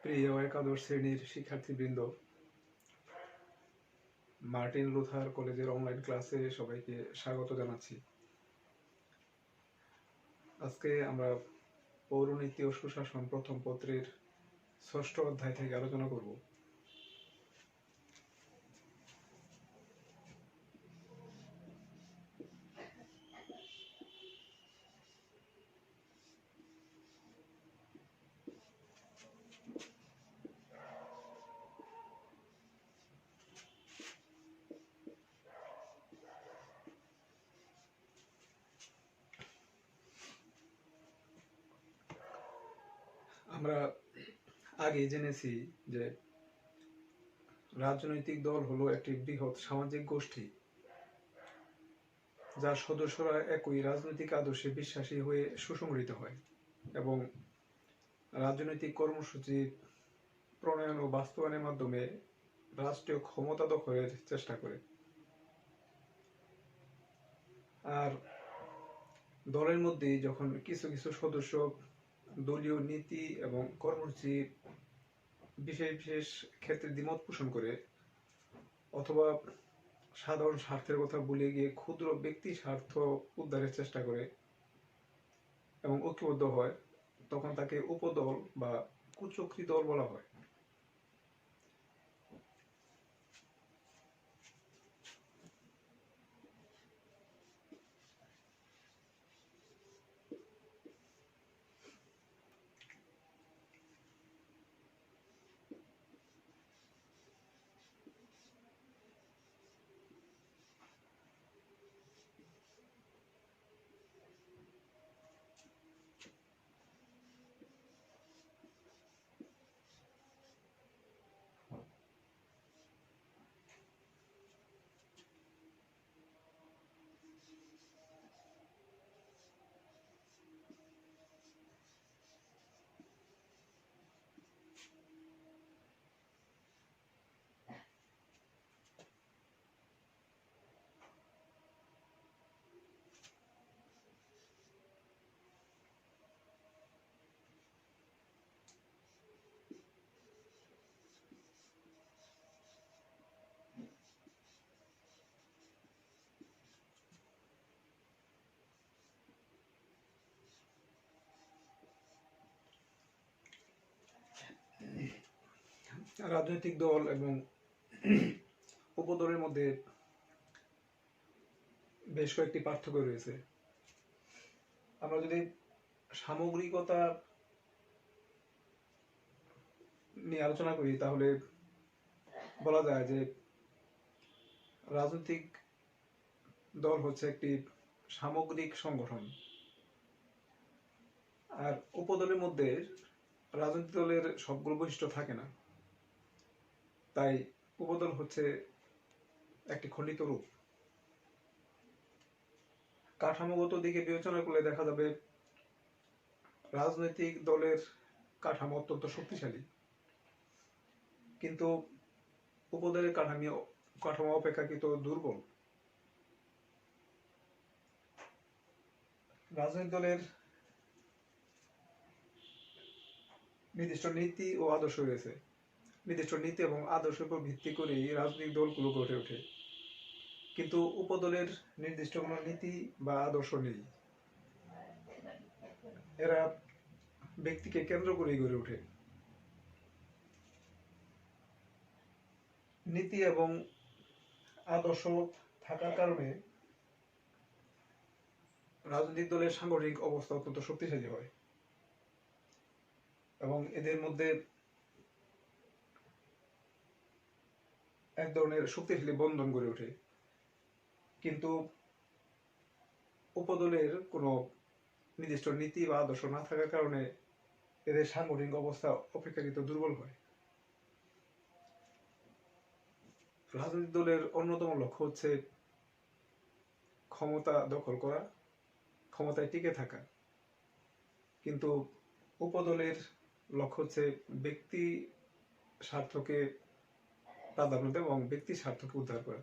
প্রিয় একাদশ শ্রেণীর শিক্ষার্থীবৃন্দ, মার্টিন লুথার কলেজের অনলাইন ক্লাসে সবাইকে স্বাগত জানাচ্ছি। আজকে আমরা পৌরনীতি ও সুশাসন প্রথম পত্রের ৬ষ্ঠ অধ্যায় থেকে আলোচনা করব। আমরা আগে জেনেছি যে রাজনৈতিক দল হলো একটি বৃহৎ সামাজিক গোষ্ঠী, যার সদস্যরা একই রাজনৈতিক আদর্শে বিশ্বাসী হয়ে সুসংগঠিত হয় এবং রাজনৈতিক কর্মসূচি প্রণয়ন ও বাস্তবায়নের মাধ্যমে রাষ্ট্রীয় ক্ষমতা দখলের চেষ্টা করে। আর দলের মধ্যে যখন কিছু কিছু সদস্য দলীয় নীতি এবং কর্মসূচি বিশেষ বিশেষ ক্ষেত্রে দ্বিমত পোষণ করে অথবা সাধারণ স্বার্থের কথা ভুলে গিয়ে ক্ষুদ্র ব্যক্তি স্বার্থ উদ্ধারের চেষ্টা করে এবং ঐক্যবদ্ধ হয়, তখন তাকে উপদল বা কুচক্রী দল বলা হয়। রাজনৈতিক দল এবং উপদলের মধ্যে বেশ কয়েকটি পার্থক্য রয়েছে। আমরা যদি সামগ্রিকতা নিয়ে আলোচনা করি তাহলে বলা যায় যে রাজনৈতিক দল হচ্ছে একটি সামগ্রিক সংগঠন, আর উপদলের মধ্যে রাজনৈতিক দলের সবগুলো বৈশিষ্ট্য থাকে না, তাই উপদল হচ্ছে একটি খণ্ডিত রূপ। কাঠামোগত দিকে বিবেচনা করলে দেখা যাবে রাজনৈতিক দলের কাঠামো অত্যন্ত শক্তিশালী, কিন্তু উপদলের কাঠামো অপেক্ষাকৃত দুর্বল। রাজনৈতিক দলের নির্দিষ্ট নীতি ও আদর্শ রয়েছে, নির্দিষ্ট নীতি এবং আদর্শের উপর ভিত্তি করেই রাজনৈতিক দলগুলো গড়ে ওঠে, কিন্তু উপদলের নির্দিষ্ট কোনো নীতি বা আদর্শ নেই। এরা ব্যক্তিকে কেন্দ্র করেই গড়ে ওঠে। নীতি এবং আদর্শ থাকার কারণে রাজনৈতিক দলের সাংগঠনিক অবস্থা অত্যন্ত শক্তিশালী হয় এবং এদের মধ্যে এক ধরনের শক্তিশালী বন্ধন গড়ে ওঠে। কিন্তু উপদলের কোনো নির্দিষ্ট নীতি বা আদর্শ না থাকার কারণে এদের সাংগঠনিক অবস্থা অপেক্ষাকৃত দুর্বল হয়। রাজনৈতিক দলের অন্যতম লক্ষ্য হচ্ছে ক্ষমতা দখল করা, ক্ষমতায় টিকে থাকা, কিন্তু উপদলের লক্ষ্য হচ্ছে ব্যক্তি স্বার্থকে প্রাধান্য দেওয়া এবং ব্যক্তি স্বার্থকে উদ্ধার করা।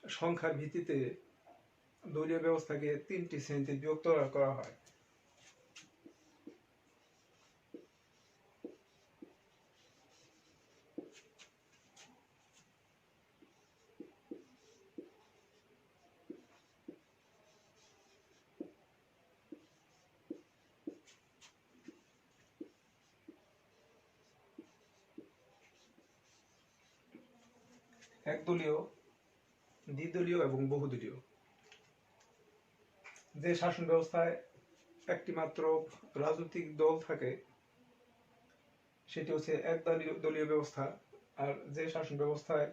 সংখ্যার ভিত্তিতে দলীয় ব্যবস্থাকে 3টি শ্রেণীতে বিভক্ত করা হয়। একদলীয়, দ্বিদলীয় এবং বহুদলীয়। যে শাসন ব্যবস্থায় একটি মাত্র রাজনৈতিক দল থাকে সেটি হচ্ছে দলীয় ব্যবস্থা। আর যে শাসন ব্যবস্থায়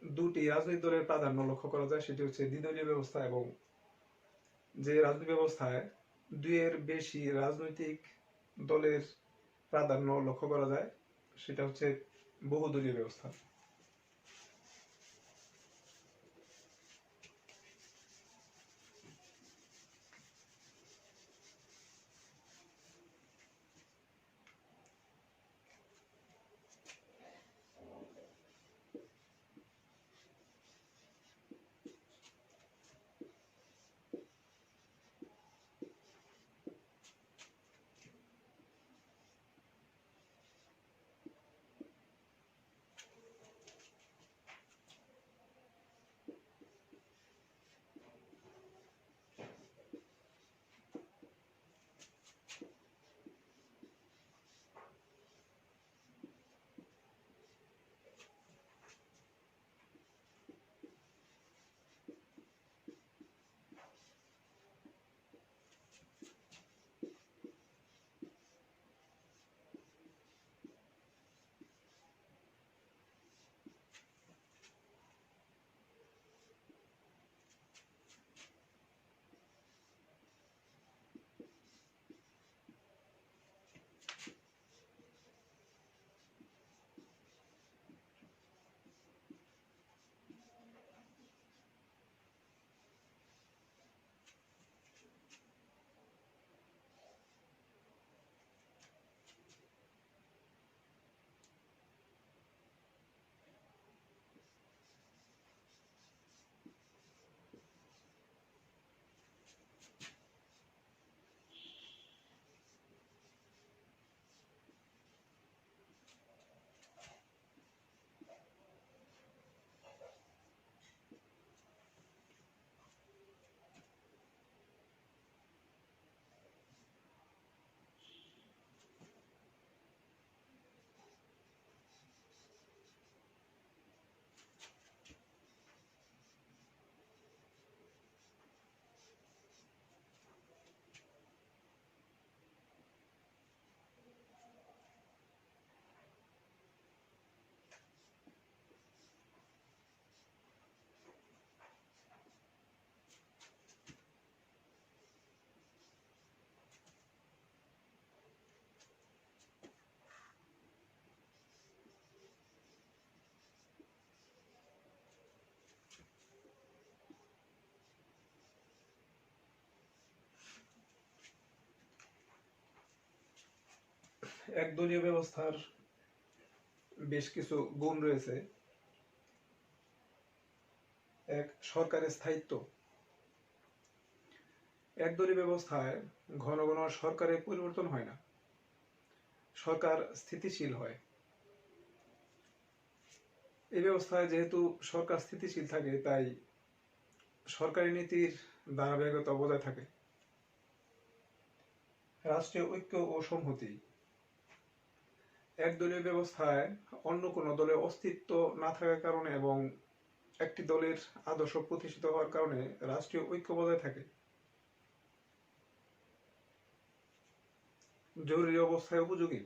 দুটি রাজনৈতিক দলের প্রাধান্য লক্ষ্য করা যায় সেটি হচ্ছে দ্বিদলীয় ব্যবস্থা। এবং যে রাজনৈতিক ব্যবস্থায় দুইয়ের বেশি রাজনৈতিক দলের প্রাধান্য লক্ষ্য করা যায় সেটা হচ্ছে বহুদলীয় ব্যবস্থা। একদলীয় ব্যবস্থার বেশ কিছু গুণ রয়েছে। এক, সরকারের স্থায়িত্ব। একদলীয় ব্যবস্থায় ঘন ঘন সরকারের পরিবর্তন হয় না, সরকার স্থিতিশীল হয়। এই ব্যবস্থায় যেহেতু সরকার স্থিতিশীল থাকে তাই সরকারি নীতির ধারাবাহিকতা বজায় থাকে। রাষ্ট্রীয় ঐক্য ও সংহতি। একদলীয় ব্যবস্থায় অন্য কোনো দলের অস্তিত্ব না থাকার কারণে এবং একটি দলের আদর্শ প্রতিষ্ঠিত হওয়ার কারণে রাষ্ট্রীয় ঐক্য বজায় থাকে। জরুরি অবস্থায় উপযোগী।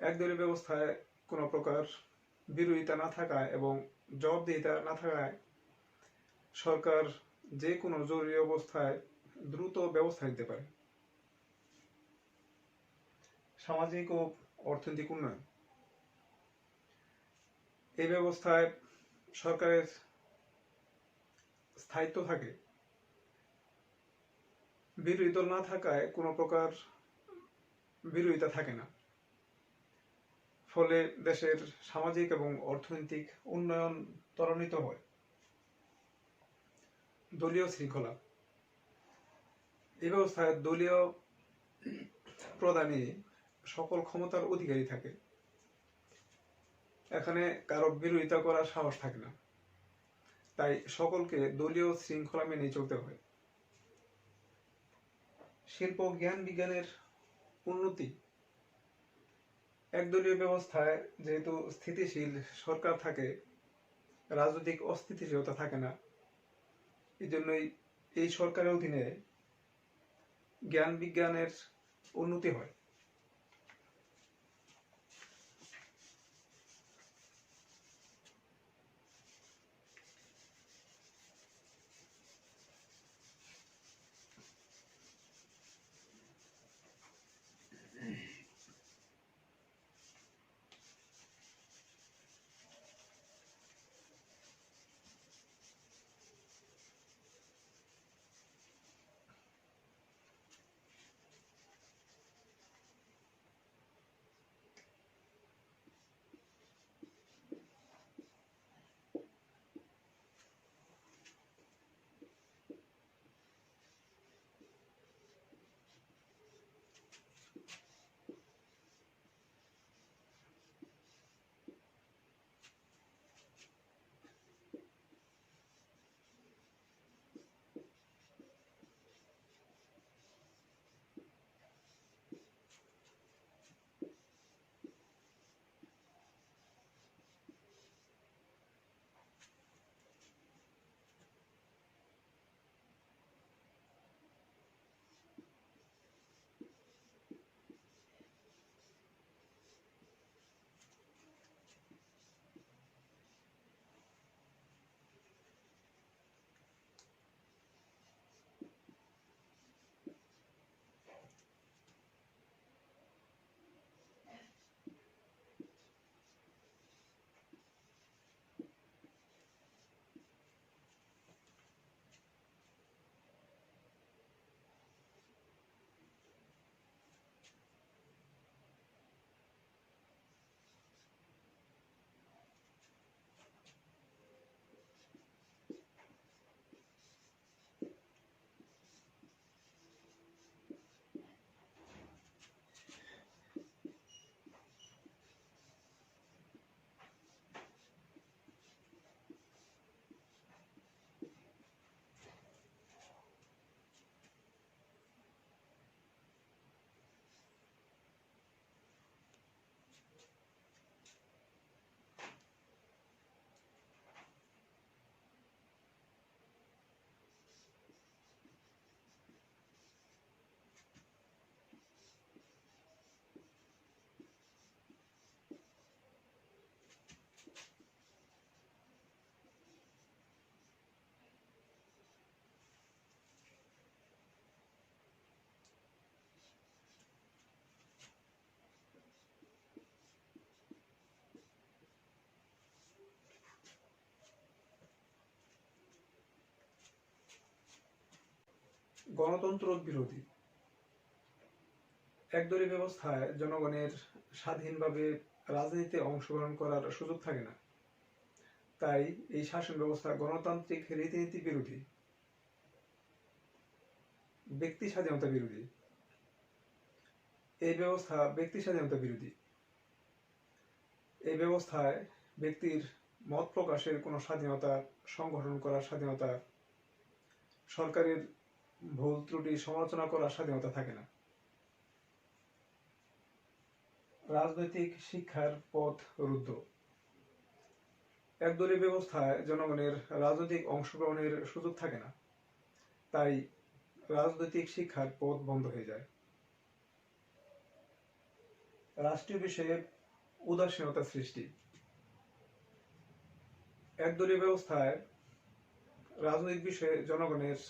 একদলীয় ব্যবস্থায় কোনো প্রকার বিরোধিতা না থাকায় এবং জবাবদিহিতা না থাকায় সরকার যে কোনো জরুরি অবস্থায় দ্রুত ব্যবস্থা নিতে পারে। সামাজিক ও অর্থনৈতিক উন্নয়ন। এই ব্যবস্থায় সরকারের স্থায়িত্ব থাকে, বিরোধী দল না থাকায় কোনো প্রকার বিরোধিতা থাকে না, ফলে দেশের সামাজিক এবং অর্থনৈতিক উন্নয়ন ত্বরান্বিত হয়। দলীয় শৃঙ্খলা। এই ব্যবস্থায় দলীয় প্রধানই সকল ক্ষমতার অধিকারী থাকে। এখানে কারো বিরোধিতা করার সাহস থাকে না, তাই সকলকে দলীয় শৃঙ্খলা মেনে চলতে হয়। শিল্প জ্ঞান বিজ্ঞানের উন্নতি। একদলীয় ব্যবস্থায় যেহেতু স্থিতিশীল সরকার থাকে, রাজনৈতিক অস্থিতিশীলতা থাকে না, এই জন্যই এই সরকারের অধীনে জ্ঞান বিজ্ঞানের উন্নতি হয়। গণতন্ত্র বিরোধী। একদলীয় ব্যবস্থায় জনগণের স্বাধীনভাবে রাজনীতিতে অংশগ্রহণ করার সুযোগ থাকে না, তাই এই শাসন ব্যবস্থা গণতান্ত্রিক রীতিনীতি বিরোধী। ব্যক্তি স্বাধীনতা বিরোধী। এই ব্যবস্থা ব্যক্তি স্বাধীনতা বিরোধী। এই ব্যবস্থায় ব্যক্তির মত প্রকাশের কোনো স্বাধীনতা, সংগঠন করার স্বাধীনতা, সরকারের ভুল ত্রুটি সমালোচনা করার স্বাধীনতা থাকে না। রাজনৈতিক শিক্ষার পথ রুদ্ধ। একদলীয় ব্যবস্থায় জনগণের রাজনৈতিক অংশগ্রহণের সুযোগ থাকে না, তাই রাজনৈতিক শিক্ষার পথ বন্ধ হয়ে যায়। রাষ্ট্রীয় বিষয়ে উদাসীনতা সৃষ্টি। একদলীয় ব্যবস্থায় রাজনৈতিক বিষয়ে জনগণের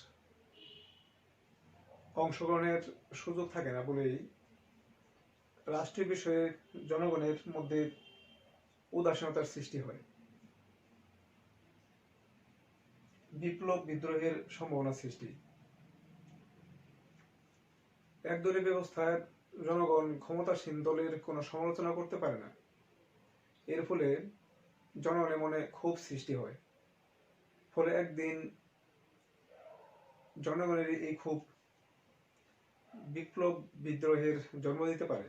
অংশগ্রহণের সুযোগ থাকে না বলেই রাষ্ট্রীয় বিষয়ে জনগণের মধ্যে উদাসীনতার সৃষ্টি হয়। বিপ্লব বিদ্রোহের সম্ভাবনা সৃষ্টি। একদলীয় ব্যবস্থায় জনগণ ক্ষমতাসীন দলের কোনো সমালোচনা করতে পারে না, এর ফলে জনগণের মনে ক্ষোভ সৃষ্টি হয়। ফলে একদিন জনগণের এই ক্ষোভ বিপ্লব বিদ্রোহের জন্ম দিতে পারে।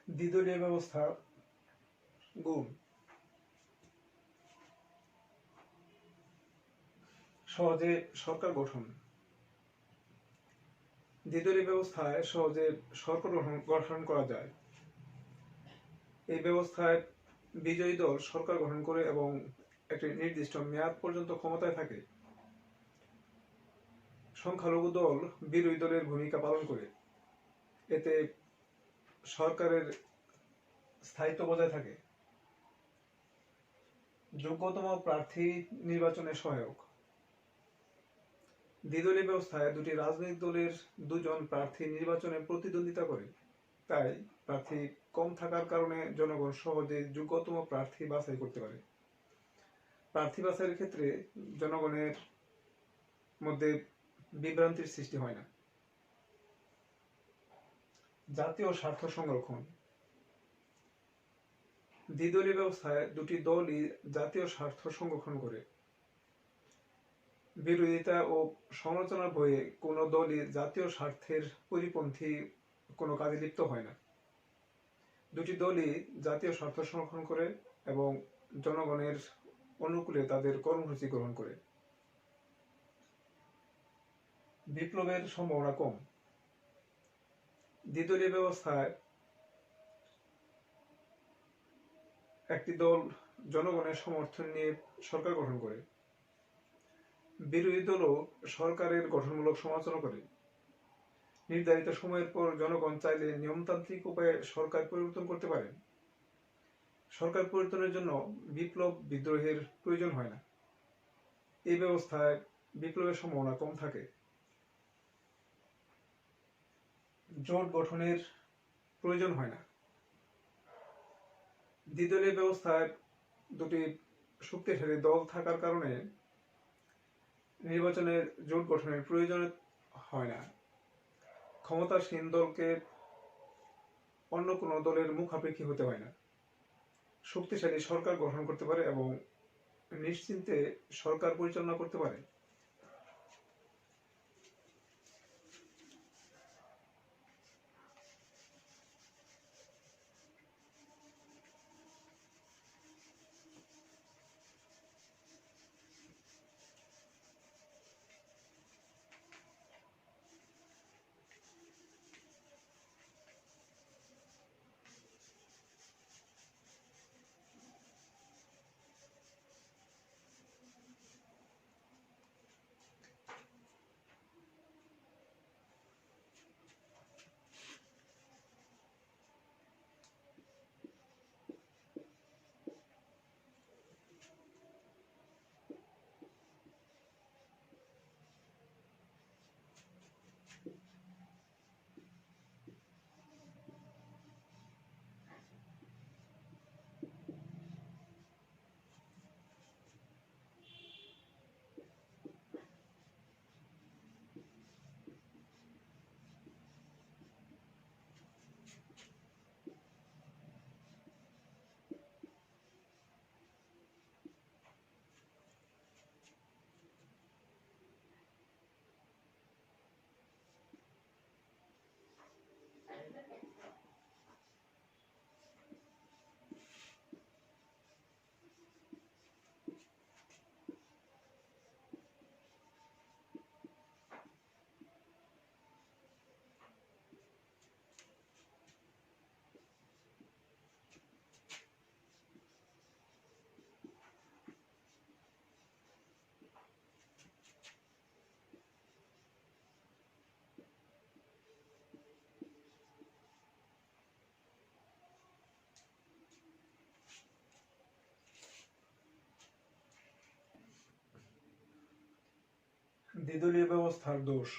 দ্বিদলীয় ব্যবস্থা গুণ। সহজে সরকার গঠন। দ্বিদলীয় ব্যবস্থায় সহজে সরকার গঠন করা যায়। এই ব্যবস্থায় বিজয়ী দল সরকার গঠন করে এবং একটি নির্দিষ্ট মেয়াদ পর্যন্ত ক্ষমতায় থাকে। সংখ্যালঘু দল বিরোধী দলের ভূমিকা পালন করে। এতে সরকারের স্থায়িত্ব বজায় থাকে। যোগ্যতম প্রার্থী নির্বাচনে সহায়ক। দ্বিদলীয় ব্যবস্থায় দুটি রাজনৈতিক দলের দুজন প্রার্থী নির্বাচনে প্রতিদ্বন্দ্বিতা করে। তাই প্রার্থী কম থাকার কারণে জনগণ সহজে যোগ্যতম প্রার্থী বাছাই করতে পারে। প্রার্থী বাছাইয়ের ক্ষেত্রে জনগণের মধ্যে বিভ্রান্তির সৃষ্টি হয় না। জাতীয় স্বার্থ সংরক্ষণ। দ্বিদলীয় ব্যবস্থায় দুটি দলই জাতীয় স্বার্থ সংরক্ষণ করে। বিরোধিতা ও সমালোচনার ভয়ে কোনো দলই জাতীয় স্বার্থের পরিপন্থী কোনো কাজে লিপ্ত হয় না। দুটি দলই জাতীয় স্বার্থ সংরক্ষণ করে এবং জনগণের অনুকূলে তাদের কর্মসূচি গ্রহণ করে। বিপ্লবের সম্ভাবনা কম। দ্বিদলীয় ব্যবস্থায় একটি দল জনগণের সমর্থন নিয়ে সরকার গঠন করে। বিরোধী দলও সরকারের গঠনমূলক সমালোচনা করে। নির্ধারিত সময়ের পর জনগণ চাইলে নিয়মতান্ত্রিক উপায়ে সরকার পরিবর্তন করতে পারে। সরকার পরিবর্তনের জন্য বিপ্লব বিদ্রোহের প্রয়োজন হয় না। এই ব্যবস্থায় বিপ্লবের সম্ভাবনা কম থাকে। জোট গঠনের প্রয়োজন হয় না। দ্বিদলীয় ব্যবস্থায় দুটি শক্তিশালী দল থাকার কারণে নির্বাচনের জোট গঠনের প্রয়োজন হয় না। ক্ষমতাসীন দলকে অন্য কোনো দলের মুখাপেক্ষী হতে হয় না। শক্তিশালী সরকার গঠন করতে পারে এবং নিশ্চিন্তে সরকার পরিচালনা করতে পারে। দ্বিদলীয় ব্যবস্থার দোষ।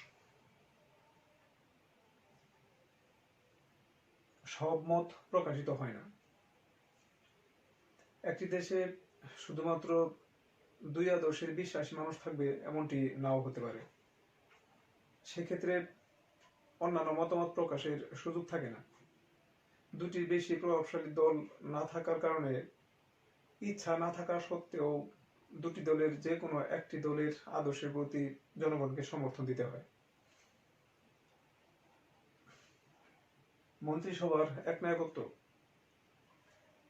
সব মত প্রকাশিত হয় না। একটি দেশে শুধুমাত্র দুই আদর্শের বিশ্বাসী মানুষ থাকবে এমনটি নাও হতে পারে। সেক্ষেত্রে অন্যান্য মতামত প্রকাশের সুযোগ থাকে না। দুটির বেশি প্রভাবশালী দল না থাকার কারণে ইচ্ছা না থাকা সত্ত্বেও দুটি দলের যে কোনো একটি দলের আদর্শের প্রতি জনগণকে সমর্থন দিতে হয়। মন্ত্রিসভার একনায়কত্ব।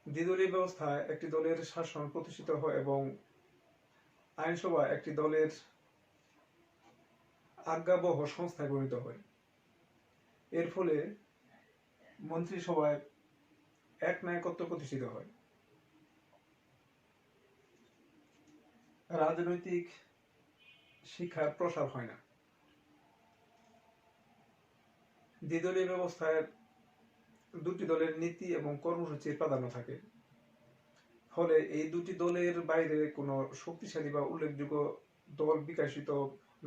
দ্বিদলীয় ব্যবস্থায় একটি দলের শাসন প্রতিষ্ঠিত হয় এবং আইনসভা একটি দলের আজ্ঞাবহ সংস্থায় পরিণত হয়। এর ফলে মন্ত্রিসভায় একনায়কত্ব প্রতিষ্ঠিত হয়। রাজনৈতিক শিক্ষার প্রসার হয় না। দ্বিদলীয় ব্যবস্থায় দুটি দলের নীতি এবং কর্মসূচির প্রাধান্য থাকে। ফলে এই দুটি দলের বাইরে কোনো শক্তিশালী বা উল্লেখযোগ্য দল বিকশিত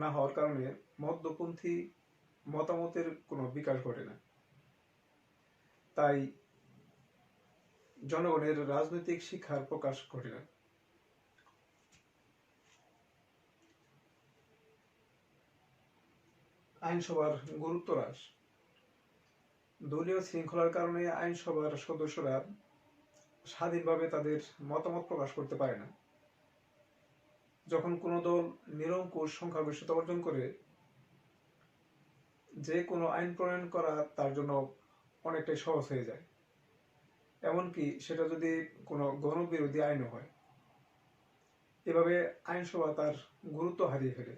না হওয়ার কারণে মধ্যপন্থী মতামতের কোনো বিকাশ ঘটে না। তাই জনগণের রাজনৈতিক শিক্ষার প্রকাশ ঘটে না। আইনসভার গুরুত্ব হ্রাস। দলীয় শৃঙ্খলার কারণে আইনসভার সদস্যরা স্বাধীনভাবে তাদের মতামত প্রকাশ করতে পারে না। যখন কোনো দল নিরঙ্কুশ সংখ্যাগরিষ্ঠতা অর্জন করে, যে কোনো আইন প্রণয়ন করা তার জন্য অনেকটাই সহজ হয়ে যায়, এমনকি সেটা যদি কোনো গণবিরোধী আইনও হয়। এভাবে আইনসভা তার গুরুত্ব হারিয়ে ফেলে।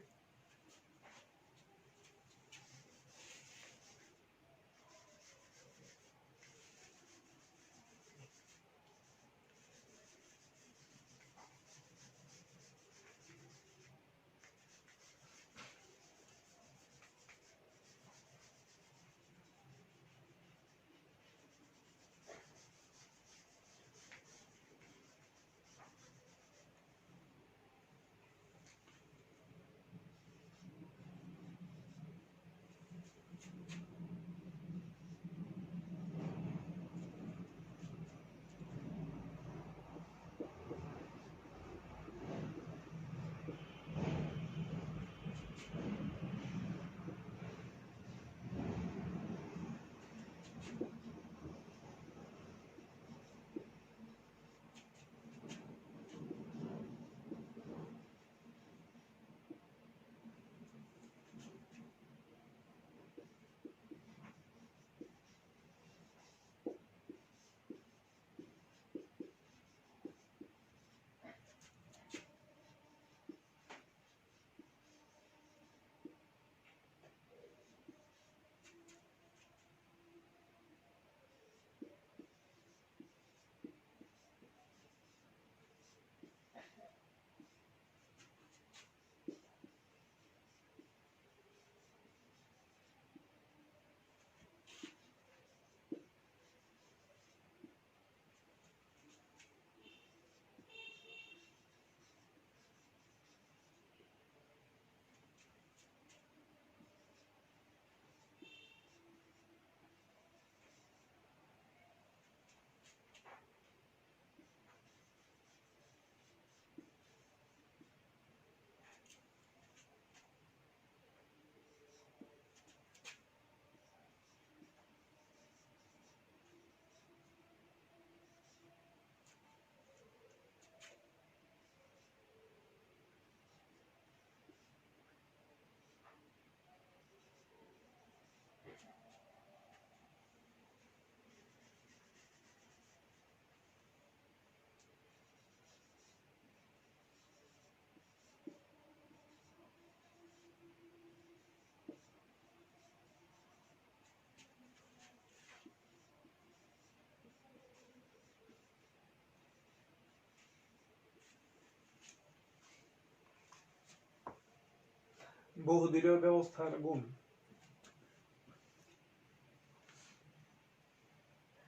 বহুদলীয় ব্যবস্থার গুণ।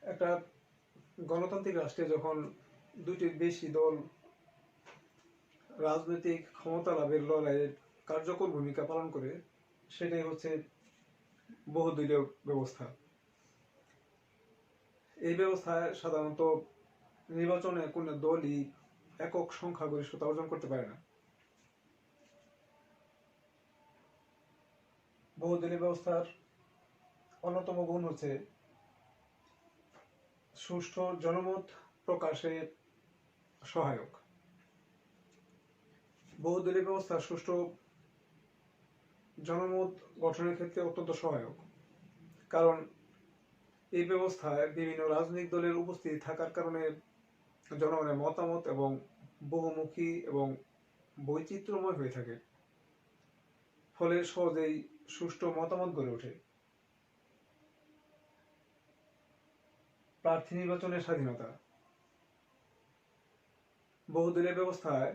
একটা গণতান্ত্রিক রাষ্ট্রে যখন দুইটির বেশি দল রাজনৈতিক ক্ষমতা লাভের লড়াইয়ে কার্যকর ভূমিকা পালন করে, সেটাই হচ্ছে বহুদলীয় ব্যবস্থা। এই ব্যবস্থায় সাধারণত নির্বাচনে কোনো দলই একক সংখ্যাগরিষ্ঠতা অর্জন করতে পারে না। বহুদলীয় ব্যবস্থার অন্যতম গুণ হচ্ছে সুষ্ঠু জনমত প্রকাশে সহায়ক। বহুদলীয় ব্যবস্থা সুষ্ঠু জনমত গঠনের ক্ষেত্রে অত্যন্ত সহায়ক, কারণ এই ব্যবস্থায় বিভিন্ন রাজনৈতিক দলের উপস্থিতি থাকার কারণে জনগণের মতামত এবং বহুমুখী এবং বৈচিত্র্যময় হয়ে থাকে, ফলে সহজেই সুষ্ঠু মতামত গড়ে ওঠে। প্রার্থী নির্বাচনের স্বাধীনতা। বহুদলীয় ব্যবস্থায়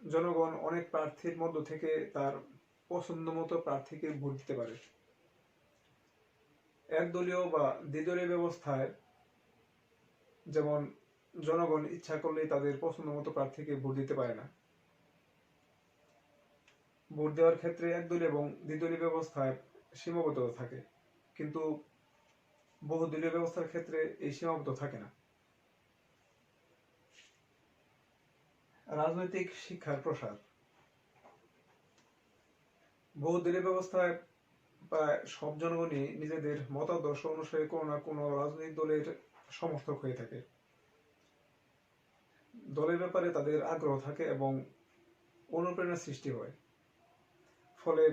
জনগণ অনেক প্রার্থীর মধ্য থেকে তার পছন্দ মতো প্রার্থীকে ভোট দিতে পারে। একদলীয় বা দ্বিদলীয় ব্যবস্থায় যেমন জনগণ ইচ্ছা করলেই তাদের পছন্দ মতো প্রার্থীকে ভোট দিতে পারে না। ভোট দেওয়ার ক্ষেত্রে একদলীয় এবং দ্বিদলীয় ব্যবস্থায় সীমাবদ্ধতা থাকে, কিন্তু বহুদলীয় ব্যবস্থার ক্ষেত্রে এই সীমাবদ্ধতা থাকে না। রাজনৈতিক শিক্ষার প্রসার। বহুদলীয় ব্যবস্থায় প্রায় সব জনগণই নিজেদের মতাদর্শ অনুসারে কোনো না কোনো রাজনৈতিক দলের সমর্থক হয়ে থাকে। দলের ব্যাপারে তাদের আগ্রহ থাকে এবং অনুপ্রেরণার সৃষ্টি হয়, ফলে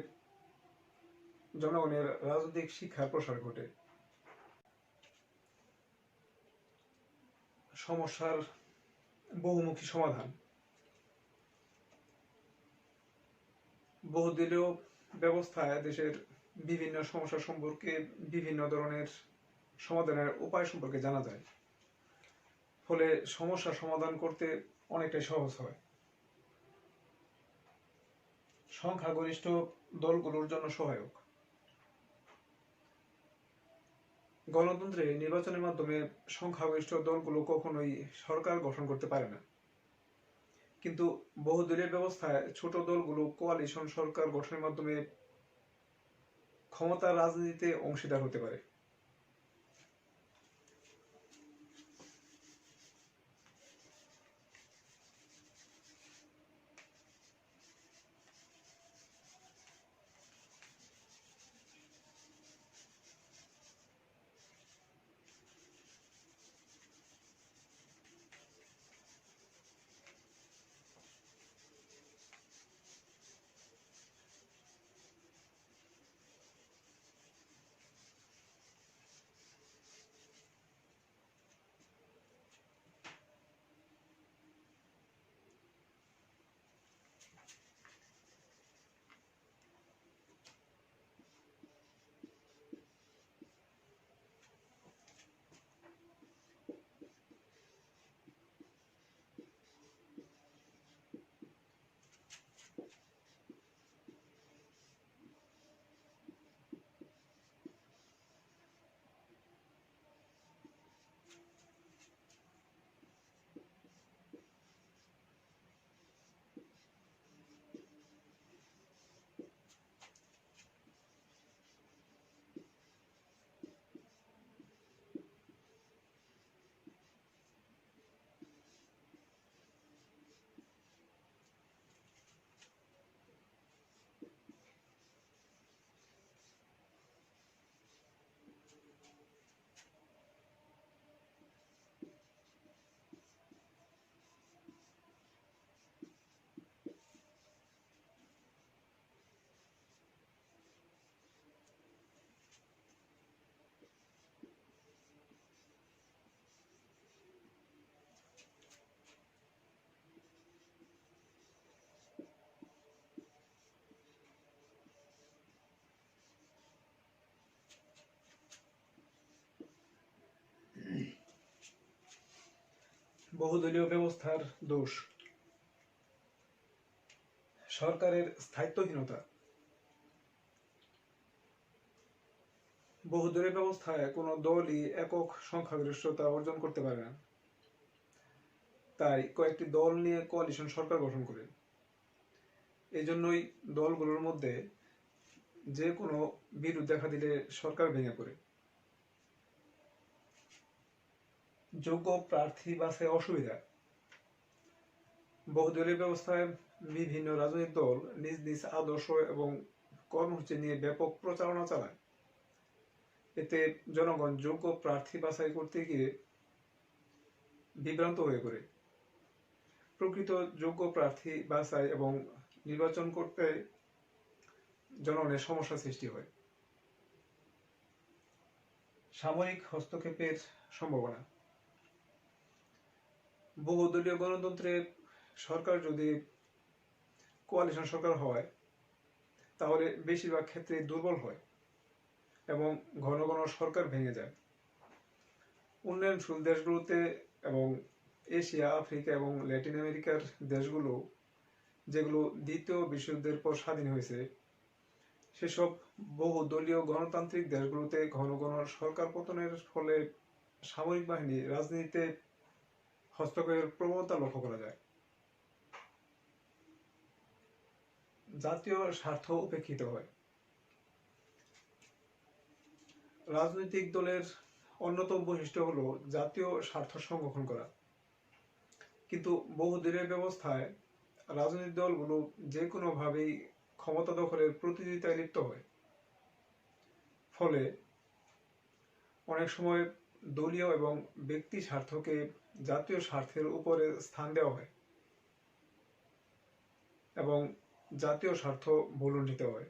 জনগণের রাজনৈতিক শিক্ষার প্রসার ঘটে। সমস্যার বহুমুখী সমাধান। বহুদলীয় ব্যবস্থায় দেশের বিভিন্ন সমস্যা সম্পর্কে বিভিন্ন ধরনের সমাধানের উপায় সম্পর্কে জানা যায়, ফলে সমস্যা সমাধান করতে অনেকটাই সহজ হয়। সংখ্যাগরিষ্ঠ দলগুলোর জন্য সহায়ক। গণতন্ত্রে নির্বাচনের মাধ্যমে সংখ্যাগরিষ্ঠ দলগুলো কখনোই সরকার গঠন করতে পারে না, কিন্তু বহুদলীয় ব্যবস্থায় ছোট দলগুলো কোয়ালিশন সরকার গঠনের মাধ্যমে ক্ষমতার রাজনীতিতে অংশীদার হতে পারে। বহুদলীয় ব্যবস্থার দোষ। সরকারের স্থায়িত্বহীনতা। বহুদলীয় ব্যবস্থায় কোনো দলই একক সংখ্যাগরিষ্ঠতা অর্জন করতে পারে না, তাই কয়েকটি দল নিয়ে কোয়ালিশন সরকার গঠন করে। এই জন্যই দলগুলোর মধ্যে যে কোনো বিরোধ দেখা দিলে সরকার ভেঙে পড়ে। যোগ্য প্রার্থী বাছাই অসুবিধা। বহুদলীয় ব্যবস্থায় বিভিন্ন রাজনৈতিক দল নিজ নিজ আদর্শ এবং কর্মসূচি নিয়ে ব্যাপক প্রচারণা চালায়। এতে জনগণ যোগ্য প্রার্থী বাছাই করতে গিয়ে বিভ্রান্ত হয়ে পড়ে। প্রকৃত যোগ্য প্রার্থী বাছাই এবং নির্বাচন করতে জনগণের সমস্যা সৃষ্টি হয়। সামরিক হস্তক্ষেপের সম্ভাবনা। বহুদলীয় গণতন্ত্রে সরকার যদি কোয়ালিশন সরকার হয় তাহলে বেশিরভাগ ক্ষেত্রে দুর্বল হয় এবং ঘন ঘন সরকার ভেঙে যায়। উন্নয়নশীল দেশগুলোতে এবং এশিয়া, আফ্রিকা এবং ল্যাটিন আমেরিকার দেশগুলো যেগুলো দ্বিতীয় বিশ্বযুদ্ধের পর স্বাধীন হয়েছে, সেসব বহুদলীয় গণতান্ত্রিক দেশগুলোতে ঘন ঘন সরকার পতনের ফলে সামরিক বাহিনী রাজনীতিতে হস্তক্ষেপের প্রবণতা লক্ষ্য করা যায়। জাতীয় স্বার্থ উপেক্ষিত হয়। রাজনৈতিক দলের অন্যতম বৈশিষ্ট্য হলো জাতীয় স্বার্থ সংরক্ষণ করা, কিন্তু বহুদলীয় ব্যবস্থায় রাজনৈতিক দলগুলো যে কোনোভাবেই ক্ষমতা দখলের প্রতিযোগিতায় লিপ্ত হয়। ফলে অনেক সময় দলীয় এবং ব্যক্তি স্বার্থকে জাতীয় স্বার্থের উপরে স্থান দেওয়া হয় এবং জাতীয় স্বার্থ ভুলুণ্ঠিত হয়।